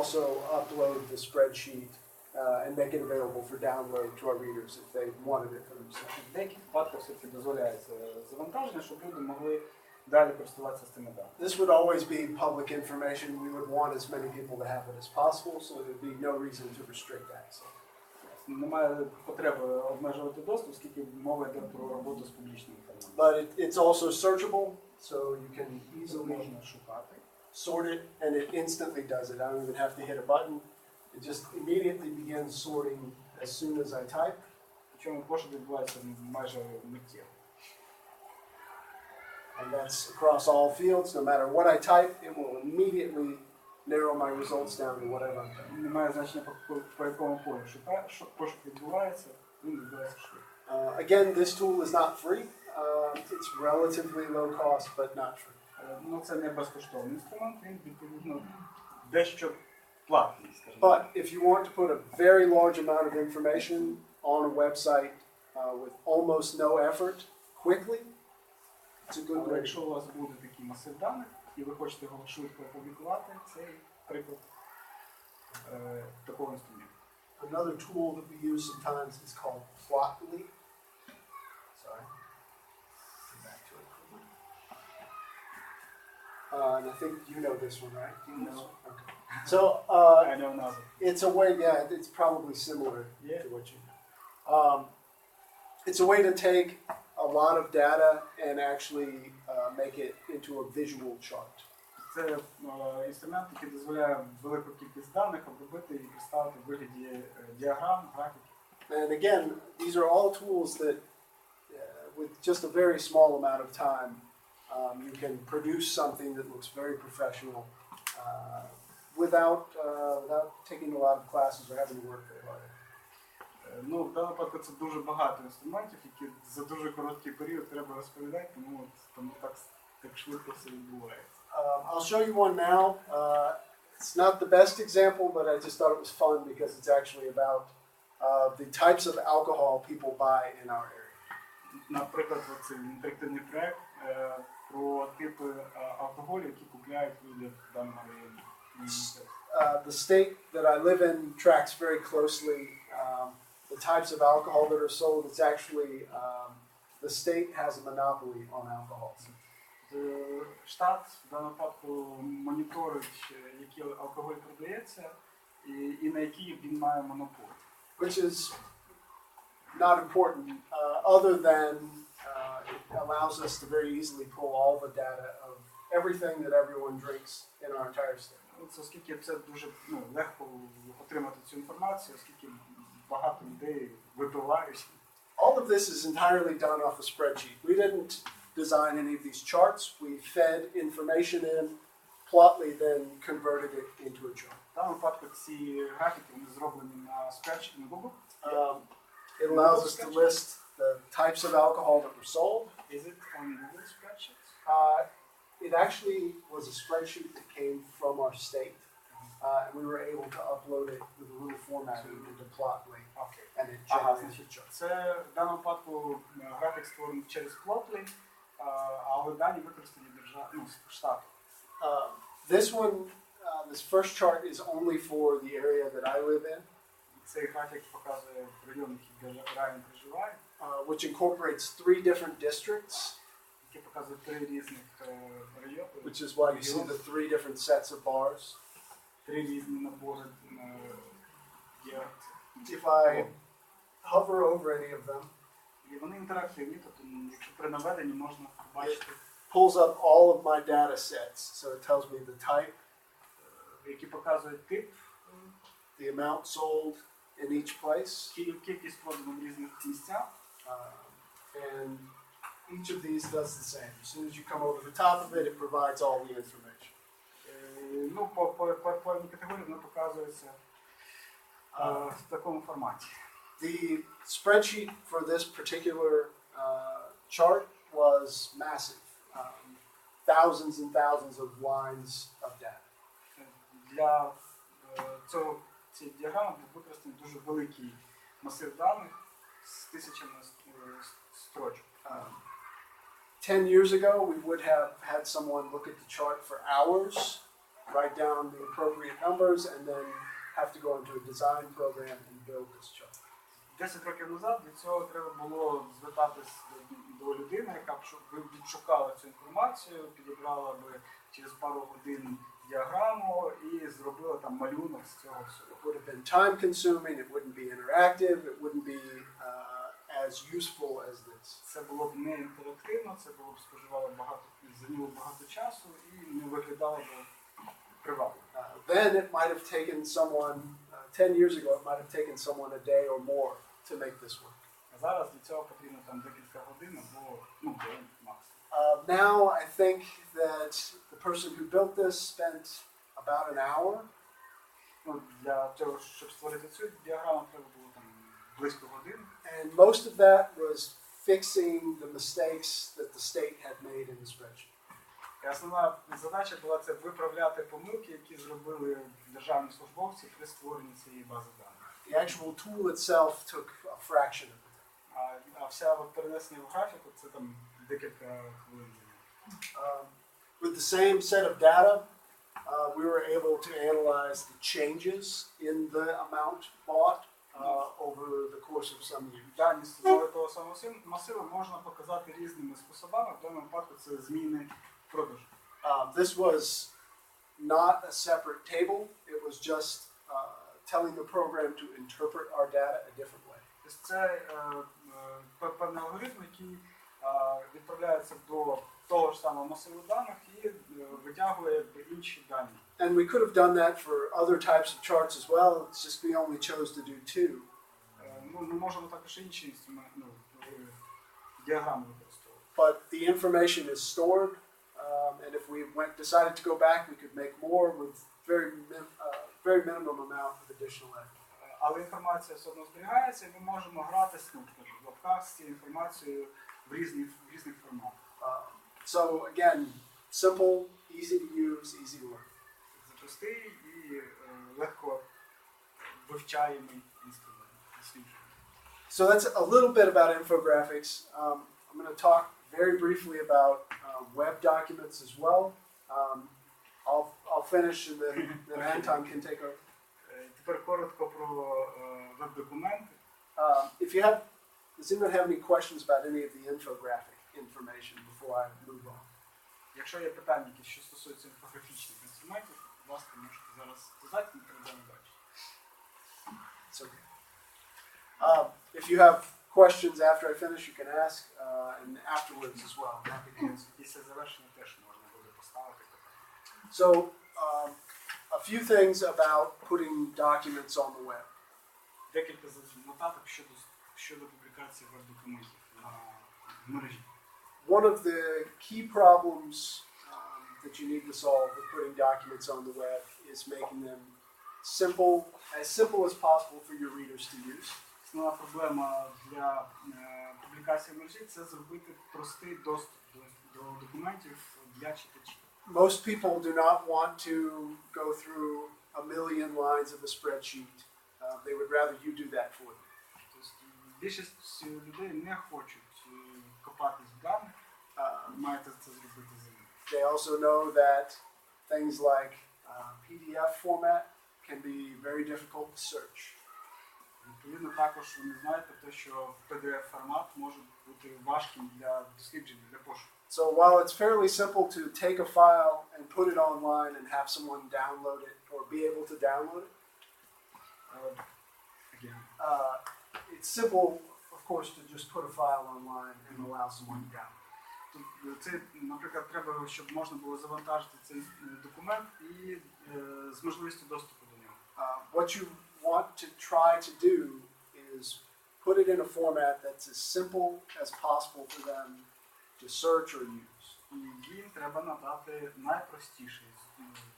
also upload the spreadsheet and make it available for download to our readers if they wanted it for themselves. В деяких випадках все-таки дозволяється завантаження, щоб люди могли далі користуватися цими даними. This would always be public information. We would want as many people to have it as possible, so there would be no reason to restrict access. Немає потреби обмежувати доступ, оскільки мова йде про роботу з публічною інформацією. But it's also searchable, so you can easily Можна шукати. sort it, and it instantly does it. I don't even have to hit a button. It just immediately begins sorting as soon as I type. Причому пошук відбувається майже миттєво. And that's across all fields. No matter what I type, it will immediately narrow my results down to whatever I'm typing. Немає значення, по якому полю пошук відбувається, він відбувається швидко. Again, this tool is not free. It's relatively low cost, but not free. Ну, це не безкоштовний інструмент, він відповідно дещо платний, скажімо. But if you want to put a very large amount of information on a website with almost no effort, quickly, it's a good Але way. якщо у вас буде такий масив даних, і ви хочете його швидко опублікувати, це приклад такого інструменту. Another tool that we use sometimes is called Plotly. Sorry. Get back to it quickly. And I think you know this one, right? Do you know? No. Okay. So I don't know. it's a way, yeah, it's probably similar Yeah. to what you know. It's a way to take a lot of data and actually make it into a visual chart. Це інструмент, який дозволяє велику кількість даних обробити і представити в вигляді діаграм, графіків. And again, these are all tools that, with just a very small amount of time, you can produce something that looks very professional without taking a lot of classes or having to work very hard. Ну, в даному випадку це дуже багато інструментів, які за дуже короткий період треба розповідати, тому так швидко все відбувається. I'll show you one now. It's not the best example, but I just thought it was fun because it's actually about the types of alcohol people buy in our area. Наприклад, цей інтерактивний проект про типи алкоголю, які купляють люди в даному районі. The state that I live in tracks very closely the types of alcohol that are sold. It's actually the state has a monopoly on alcohol. Штат в даному випадку моніторить, який алкоголь продається і на який він має монополію. Which is not important, other than it allows us to very easily pull all the data of everything that everyone drinks in our entire state. Оскільки це дуже легко отримати цю інформацію, оскільки багато людей випивають. All of this is entirely done off a spreadsheet. We didn't design any of these charts. We fed information in, Plotly then converted it into a chart. В даному випадку ці графіки вони зроблені на spreadsheet на Google. It allows us to list the types of alcohol that were sold. Is it on Google spreadsheets? It actually was a spreadsheet that came from our state, and we were able to upload it with a little formatting into Plotly, Okay. and it generated a chart. Це в даному випадку графік створений через Plotly, але дані використані штату. This one, this first chart is only for the area that I live in, Цей графік показує район, який Райан проживає, which incorporates 3 different districts, який показує 3 різних райони, which is why you see the 3 different sets of bars. 3 різні набори є. If I hover over any of them, І вони інтерактивні, тобто якщо при наведенні можна побачити, pulls up all of my data sets. So it tells me the type, які показують тип, the amount sold in each place, кількість продано в різних місцях. And each of these does the same. As soon as you come over the top of it, it provides all the information. Ну, по певній категорії воно показується в такому форматі. The spreadsheet for this particular chart was massive. Thousands and thousands of lines of data. Для цієї діаграми був використаний дуже великий масив даних з тисячами строчок. 10 years ago, we would have had someone look at the chart for hours write down the appropriate numbers, and then have to go into a design program and build this chart. 10 років назад для цього треба було звертатись до людини, яка б відшукала цю інформацію, підібрала би через пару годин діаграму і зробила там малюнок з цього всього. It would have been time consuming, it wouldn't be interactive, it wouldn't be as useful as this. Це було б не інтерактивно, це було б споживало зайняло багато часу і не виглядало б привабливо. Then it might have taken someone, 10 years ago, it might have taken someone a day or more to make this work. А зараз для цього потрібно там декілька годин або день максимум. Now I think that the person who built this spent about an hour. Для того, щоб створити цю діаграму, треба було там близько години. And most of that was fixing the mistakes that the state had made in the spreadsheet. І основна задача була це виправляти помилки, які зробили державні службовці при створенні цієї бази даних. The actual tool itself took a fraction of it. А вся перенесення в графіку це там декілька хвилин. With the same set of data, we were able to analyze the changes in the amount bought over the course of some years. Дані з того самого масиву можна показати різними способами. В даному випадку це зміни продажу. This was not a separate table. It was just telling the program to interpret our data a different way. Це певний алгоритм, який відправляється до того ж самого масиву даних і витягує інші дані. And we could have done that for other types of charts as well. It's just we only chose to do two. Ми можемо також інші інструменти, діаграми використовувати. But the information is stored, and if we decided to go back, we could make more with very minimum amount of additional effort. Але інформація все одно зберігається, і ми можемо гратися в лапках з цією інформацією в різних форматах. So again, simple, easy to use, easy to learn. Це простий і легко вивчаємий інструмент. So that's a little bit about infographics. I'm going to talk very briefly about web documents as well. I'll finish and then Anton can take over. Тепер коротко про веб-документи. Does anyone have any questions about any of the infographic information before I move on? Якщо є питання, які що стосуються інфографічних інструментів, будь ласка, можете зараз задати, ми перейдемо далі. It's okay. If you have questions after I finish, you can ask, and afterwards as well. I'm happy to answer. Після завершення теж можна буде поставити питання. So, a few things about putting documents on the web. Декілька нотаток щодо публікації веб-документів на мережі. One of the key problems that you need to solve with putting documents on the web is making them as simple as possible for your readers to use. Основна проблема для публікації в мережі – це зробити простий доступ до документів для читачів. Most people do not want to go through a million lines of a spreadsheet. They would rather you do that for them. Більшість людей не хочуть копатись в даних, маєте це зробити за них. They also know that things like PDF format can be very difficult to search. Відповідно, також вони знають про те, що PDF-формат може бути важким для дослідження, для пошуку. So while it's fairly simple to take a file and put it online and have someone download it or be able to download it, it's simple, of course, to just put a file online and allow someone to download it. Це, наприклад, треба, щоб можна було завантажити цей документ і з можливістю доступу до нього. What you want to try to do is put it in a format that's as simple as possible for them to search or use. І їм треба надати найпростіший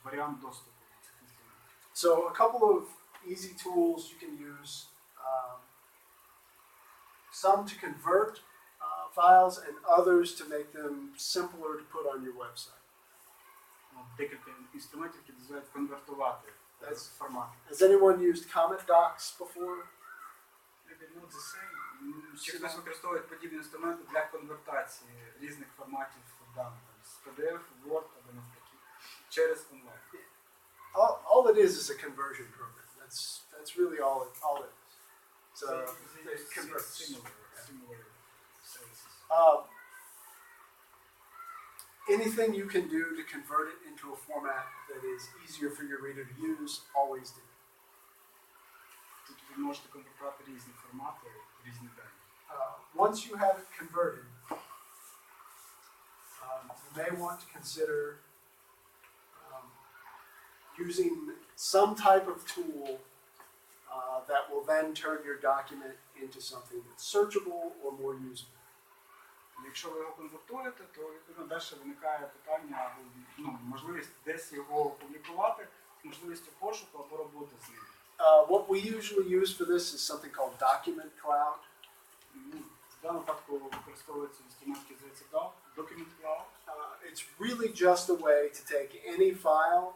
варіант доступу до цих інструментів. So a couple of easy tools you can use. Some to convert files and others to make them simpler to put on your website. Декілька інструментів, які дозволяють конвертувати формати. Has anyone used Comet Docs before? Чи хтось використовує подібні інструменти для конвертації різних форматів даних з PDF, Word або навпаки через онлайн? All it is a conversion program. That's really all it is. So it converts. Similar services. Anything you can do to convert it into a format that is easier for your reader to use, always do. Тут ви можете конвертувати різні формати, різні дані. Once you have it converted, you may want to consider using some type of tool that will then turn your document into something that's searchable or more usable. Якщо ви його конвертуєте, то відповідно далі виникає питання або можливість десь його опублікувати з можливістю пошуку або роботи з ним. What we usually use for this is something called Document Cloud. В даному випадку використовується інструмент, який зветься Document Cloud. It's really just a way to take any file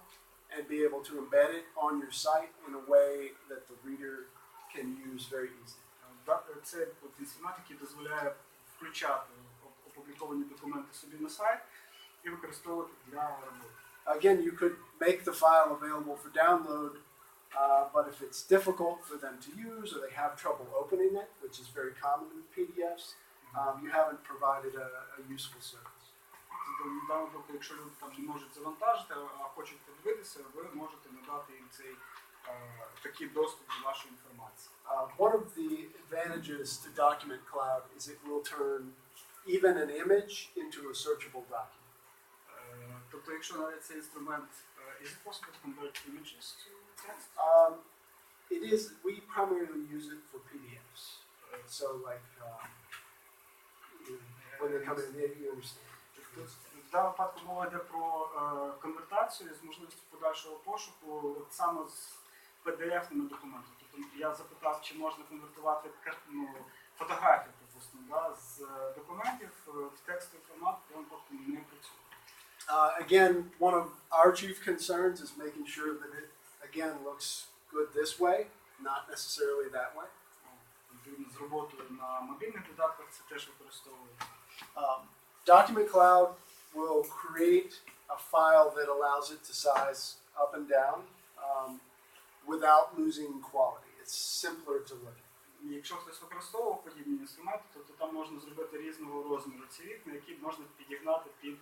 and be able to embed it on your site in a way that the reader can use very easily. Це інструмент, який дозволяє включати опубліковані документи собі на сайт і використовувати для роботи. Again, you could make the file available for download, but if it's difficult for them to use or they have trouble opening it, which is very common with PDFs, you haven't provided a useful service. В даному випадку, якщо люди там не можуть завантажити, а хочуть подивитися, ви можете надати їм цей такий доступ до вашої інформації. One of the advantages to Document Cloud is it will turn even an image into a searchable document. Тобто, якщо навіть цей інструмент, is it possible to convert images to text? It is. We primarily use it for PDFs. So, like when they come in, you understand. В даному випадку мова йде про конвертацію з можливістю подальшого пошуку от саме з PDF-ними документами. Тобто я запитав, чи можна конвертувати фотографію, припустимо, да, з документів в текстовий формат, в даному випадку не працює. Again, one of our chief concerns is making sure that it, again, looks good this way, not necessarily that way. З роботою на мобільних додатках це теж використовується. Document Cloud will create a file that allows it to size up and down without losing quality. It's simpler to look at. І якщо хтось використовував подібні інструменти, то там можна зробити різного розміру ці вікна, які можна підігнати під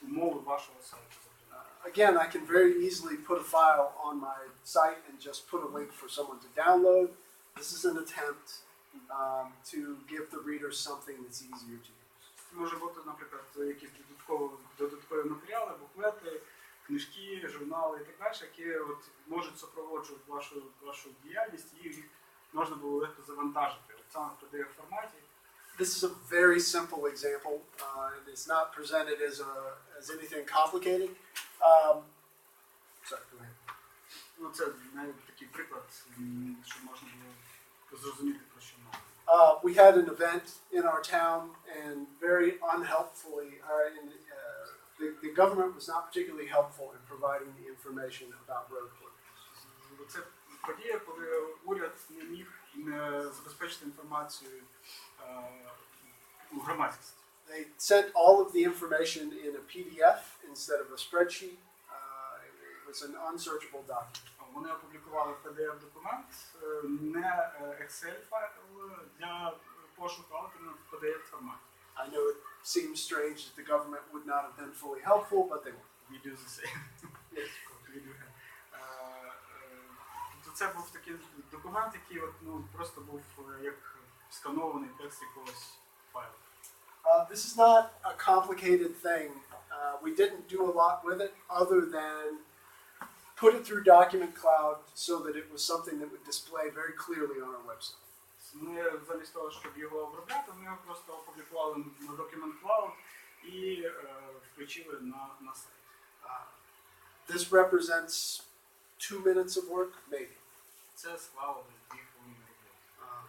умови вашого сайту. Again, I can very easily put a file on my site and just put a link for someone to download. This is an attempt to give the reader something that's easier to use. Може бути, наприклад, якісь додаткові матеріали, буклети, книжки, журнали і так далі, які от можуть супроводжувати вашу діяльність, і їх можна було легко завантажити саме в PDF форматі. This is a very simple example. It's not presented as anything complicated. Sorry, go ahead. Ну, це навіть такий приклад, щоб можна було зрозуміти, про що мова. We had an event in our town, and very unhelpfully, the government was not particularly helpful in providing the information about road closures. Це подія, коли уряд не міг забезпечити інформацію у громадськості. They sent all of the information in a PDF instead of a spreadsheet. It was an unsearchable document. Вони опублікували PDF-документ, не Excel-файл для пошуку, але в PDF-форматі. I know it seems strange that the government would not have been fully helpful, but they were. We do the same. Yes. Це був такий документ, який просто був як сканований текст якогось файлу. This is not a complicated thing. We didn't do a lot with it other than put it through Document Cloud so that it was something that would display very clearly on our website. Ми замість того, щоб його обробляти, ми його просто опублікували на Document Cloud і включили на сайт. This represents 2 minutes of work, maybe. Це склало 2 хвилини роботи.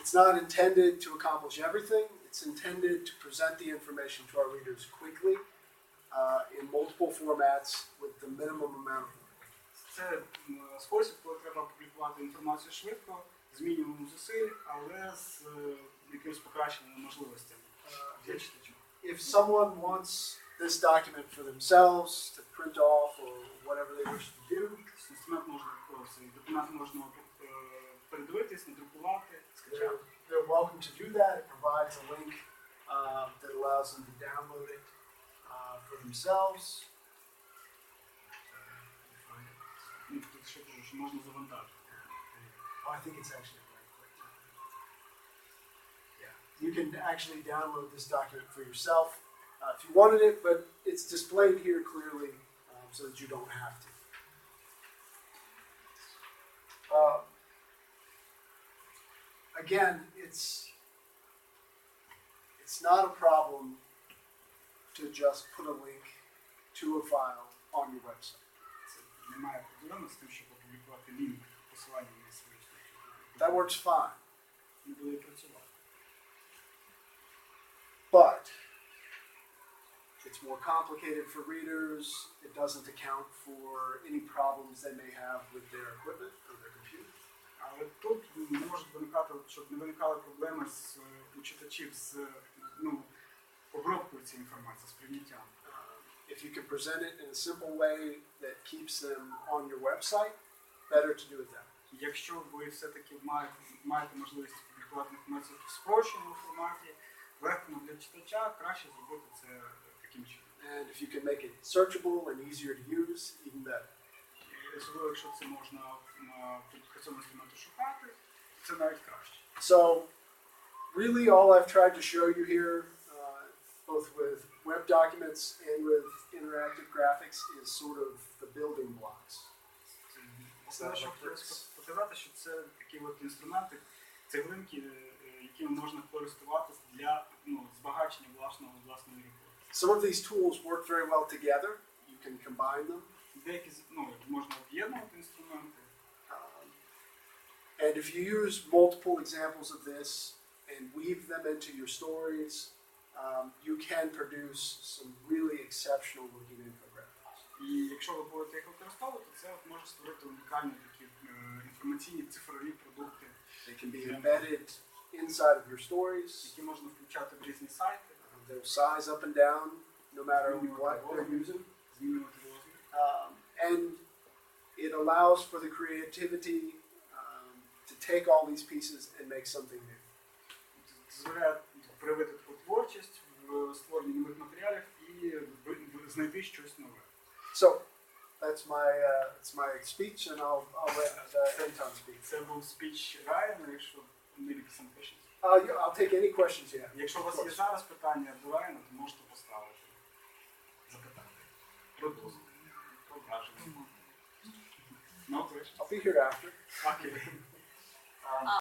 It's not intended to accomplish everything. It's intended to present the information to our readers quickly in multiple formats with the minimum amount of work. Це спосіб, коли треба опублікувати інформацію швидко, з мінімумом зусиль, але з якимось покращеними можливостями для читачів. If someone wants this document for themselves to print off or whatever they wish to do. Інструмент можна, цей документ можна передивитись, надрукувати, скачати. They're welcome to do that. It provides a link that allows them to download it for themselves. Ну, тут ще кажу, що можна завантажити. Oh, I think it's actually a right click. Yeah, you can actually download this document for yourself if you wanted it, but it's displayed here clearly so that you don't have to. Again, it's not a problem to just put a link to a file on your website. Це немає проблеми з тим, щоб опублікувати лінк, посилання на свою сторінку. That works fine. Не буде працювати. But it's more complicated for readers. It doesn't account for any problems they may have with their equipment or their computer. Але тут не можуть виникати, щоб не виникали проблеми у читачів з обробкою цієї інформації, з прийняттям. If you can present it in a simple way that keeps them on your website, better to do it that way. Якщо ви все-таки маєте можливість публікувати інформацію в спрощеному форматі, легкому для читача, краще зробити це таким чином. And if you can make it searchable and easier to use, even better. Особливо, якщо це можна по цьому інструменту шукати, це навіть краще. So, really all I've tried to show you here, both with web documents and with interactive graphics, is sort of the building blocks. Основне, що хотілося показати, що це такі от інструменти, цеглинки, якими можна користуватися для збагачення власної роботи. Some of these tools work very well together. You can combine them. Деякі можна об'єднувати інструменти. And if you use multiple examples of this and weave them into your stories, you can produce some really exceptional looking infographics. І якщо ви будете їх використовувати, це може створити унікальні такі інформаційні цифрові продукти. They can be embedded inside of your stories. Які можна включати в різні сайти. They'll size up and down no matter what they're using. Змінювати розмір. And it allows for the creativity to take all these pieces and make something new. Дозволяє проявити таку творчість в створенні нових матеріалів і знайти щось нове. So that's my speech, and I'll let Anton speak. Це був спіч Райана, якщо maybe some questions. I'll take any questions you have. Якщо у вас є зараз питання до Райана, то можете поставити запитання. Про досвід, про враження. No question. I'll be here after. Okay.